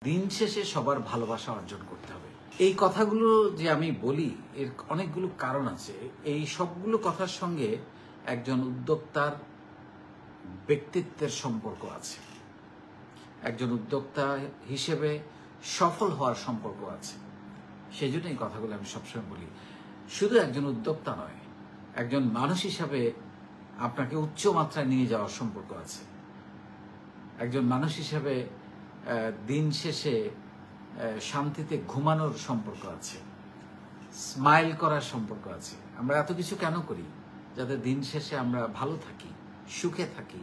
দিন শেষে সবার ভালোবাসা অর্জন করতে হবে। এই কথাগুলো যে আমি বলি এর অনেকগুলো কারণ আছে। এই সবগুলো কথার সঙ্গে একজন উদ্যোক্তার ব্যক্তিত্বের সম্পর্ক আছে, একজন উদ্যোক্তা হিসেবে সফল হওয়ার সম্পর্ক আছে। সেই জন্য এই কথাগুলো আমি সবসময় বলি। শুধু একজন উদ্যোক্তা নয়, একজন মানুষ হিসাবে আপনাকে উচ্চ মাত্রায় নিয়ে যাওয়ার সম্পর্ক আছে। একজন মানুষ হিসাবে দিন শেষে শান্তিতে ঘুমানোর সম্পর্ক আছে, স্মাইল করার সম্পর্ক আছে। আমরা এত কিছু কেন করি? যাতে দিন শেষে আমরা ভালো থাকি, সুখে থাকি,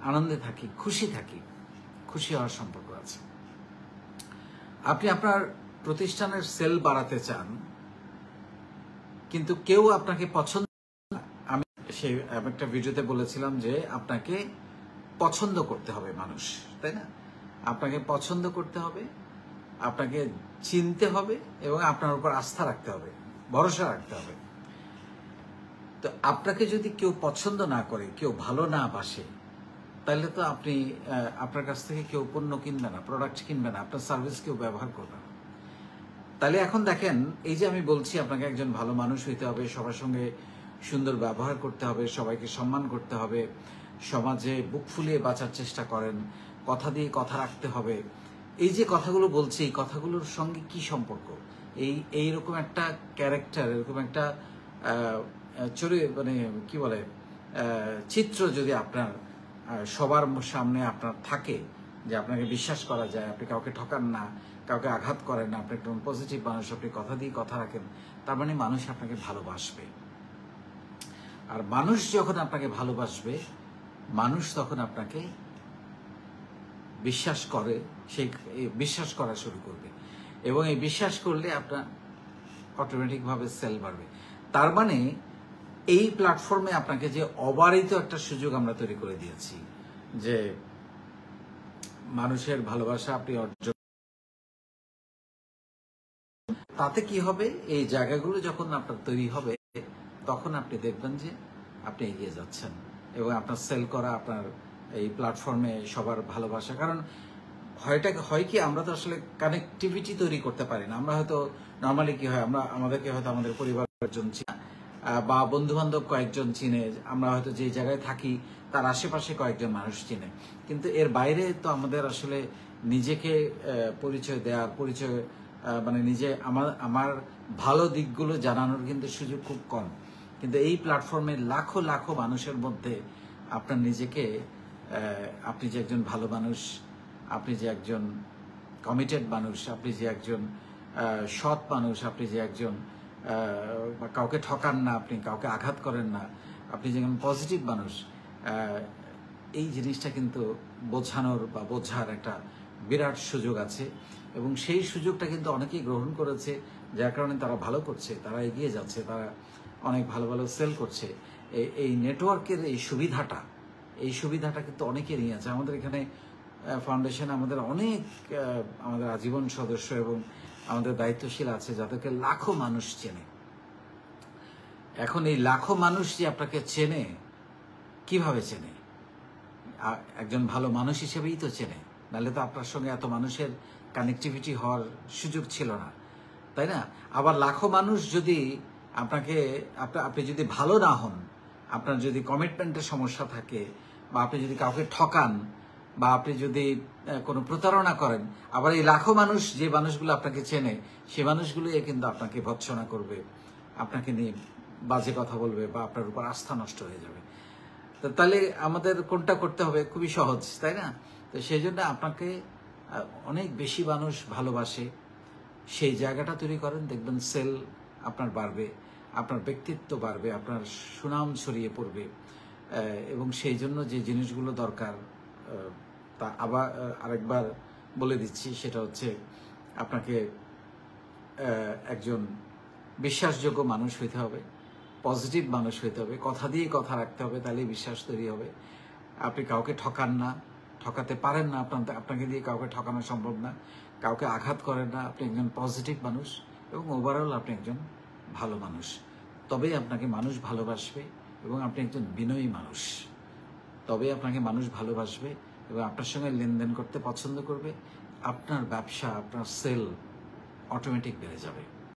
আনন্দে থাকি, খুশি থাকি। খুশি হওয়ার সম্পর্ক আছে। আপনি আপনার প্রতিষ্ঠানের সেল বাড়াতে চান, কিন্তু কেউ আপনাকে পছন্দ, আমি সেই একটা ভিডিওতে বলেছিলাম যে আপনাকে পছন্দ করতে হবে মানুষ, তাই না? আপনাকে পছন্দ করতে হবে, আপনাকে চিনতে হবে এবং আপনার উপর আস্থা রাখতে হবে, ভরসা রাখতে হবে। তো আপনাকে যদি কেউ পছন্দ না করে, কেউ ভালো না বাসে, তাহলে তো আপনি আপনার কাছ থেকে কেউ পণ্য কিনবে না, প্রোডাক্ট কিনবে না, আপনার সার্ভিস কেউ ব্যবহার করবে না। তাহলে এখন দেখেন, এই যে আমি বলছি আপনাকে একজন ভালো মানুষ হইতে হবে, সবার সঙ্গে সুন্দর ব্যবহার করতে হবে, সবাইকে সম্মান করতে হবে, সমাজে বুক ফুলিয়ে বাঁচার চেষ্টা করেন, কথা দিয়ে কথা রাখতে হবে। এই যে কথাগুলো বলছি, এই কথাগুলোর সঙ্গে কি সম্পর্ক? এইরকম একটা ক্যারেক্টার, এরকম একটা মানে কি বলে চিত্র যদি আপনার সবার সামনে আপনার থাকে, যে আপনাকে বিশ্বাস করা যায়, আপনি কাউকে ঠকান না, কাউকে আঘাত করেন না, আপনি একদম পজিটিভ মানুষ, আপনি কথা দিয়ে কথা রাখেন, তার মানে মানুষ আপনাকে ভালোবাসবে। আর মানুষ যখন আপনাকে ভালোবাসবে, মানুষ তখন আপনাকে বিশ্বাস করে, সেই বিশ্বাস করা শুরু করবে, এবং এই বিশ্বাস করলে আপনার অটোমেটিকভাবে সেল বাড়বে। তার মানে এই প্ল্যাটফর্মে আপনাকে যে অবারিত একটা সুযোগ আমরা তৈরি করে দিয়েছি, যে মানুষের ভালোবাসা আপনি অর্জন, তাতে কি হবে? এই জায়গাগুলো যখন আপনার তৈরি হবে, তখন আপনি দেখবেন যে আপনি এগিয়ে যাচ্ছেন এবং আপনার সেল করা, আপনার এই প্ল্যাটফর্মে সবার ভালোবাসা। কারণ হয় কি, আমরা তো আসলে কানেক্টিভিটি তৈরি করতে পারি না। আমরা হয়তো নর্মালি কি হয়, আমাদেরকে হয়তো আমাদের পরিবারের একজন চিনে বা বন্ধু বান্ধব কয়েকজন চিনে, আমরা হয়তো যে জায়গায় থাকি তার আশেপাশে কয়েকজন মানুষ চিনে, কিন্তু এর বাইরে তো আমাদের আসলে নিজেকে পরিচয় দেওয়ার, পরিচয় মানে নিজে আমার ভালো দিকগুলো জানানোর কিন্তু সুযোগ খুব কম। কিন্তু এই প্ল্যাটফর্মে লাখো লাখো মানুষের মধ্যে আপনার নিজেকে, আপনি যে একজন ভালো মানুষ, আপনি যে একজন কমিটেড মানুষ, আপনি যে একজন সৎ মানুষ, আপনি যে একজন কাউকে ঠকান না, আপনি কাউকে আঘাত করেন না, আপনি যে একজন পজিটিভ মানুষ, এই জিনিসটা কিন্তু বোঝানোর বা বোঝার একটা বিরাট সুযোগ আছে। এবং সেই সুযোগটা কিন্তু অনেকেই গ্রহণ করেছে, যার কারণে তারা ভালো করছে, তারা এগিয়ে যাচ্ছে, তারা অনেক ভালো ভালো সেল করছে। এই নেটওয়ার্কের এই সুবিধাটা কিন্তু অনেকেরই আছে। আমাদের এখানে ফাউন্ডেশনে আমাদের অনেক আমাদের আজীবন সদস্য এবং আমাদের দায়িত্বশীল আছে, যাদেরকে লাখো মানুষ চেনে। এখন এই লাখো মানুষ যে আপনাকে চেনে, কিভাবে চেনে? একজন ভালো মানুষ হিসেবেই তো চেনে, নাহলে তো আপনার সঙ্গে এত মানুষের কানেক্টিভিটি হওয়ার সুযোগ ছিল না, তাই না? আবার লাখো মানুষ যদি আপনি যদি ভালো না হন, আপনার যদি কমিটমেন্টের সমস্যা থাকে, বা আপনি যদি কাউকে ঠকান, বা আপনি যদি কোনো প্রতারণা করেন, আবার এই লাখো মানুষ, যে মানুষগুলো আপনাকে চেনে, সে মানুষগুলোই কিন্তু আপনাকে ভৎসনা করবে, আপনাকে নিয়ে বাজে কথা বলবে, বা আপনার উপর আস্থা নষ্ট হয়ে যাবে। তো তাহলে আমাদের কোনটা করতে হবে? খুবই সহজ, তাই না? তো সেই জন্য আপনাকে অনেক বেশি মানুষ ভালোবাসে, সেই জায়গাটা তৈরি করেন, দেখবেন সেল আপনার বাড়বে, আপনার ব্যক্তিত্ব বাড়বে, আপনার সুনাম ছড়িয়ে পড়বে। এবং সেই জন্য যে জিনিসগুলো দরকার, তা আবার আরেকবার বলে দিচ্ছি, সেটা হচ্ছে আপনাকে একজন বিশ্বাসযোগ্য মানুষ হইতে হবে, পজিটিভ মানুষ হইতে হবে, কথা দিয়ে কথা রাখতে হবে, তাহলেই বিশ্বাস তৈরি হবে। আপনি কাউকে ঠকান না, ঠকাতে পারেন না, আপনাকে দিয়ে কাউকে ঠকানো সম্ভব না, কাউকে আঘাত করেন না, আপনি একজন পজিটিভ মানুষ এবং ওভারঅল আপনি একজন ভালো মানুষ। তবেই আপনাকে মানুষ ভালোবাসবে এবং আপনি একজন বিনয়ী মানুষ। তবেই আপনাকে মানুষ ভালোবাসবে এবং আপনার সঙ্গে লেনদেন করতে পছন্দ করবে, আপনার ব্যবসা, আপনার সেল অটোমেটিক বেড়ে যাবে।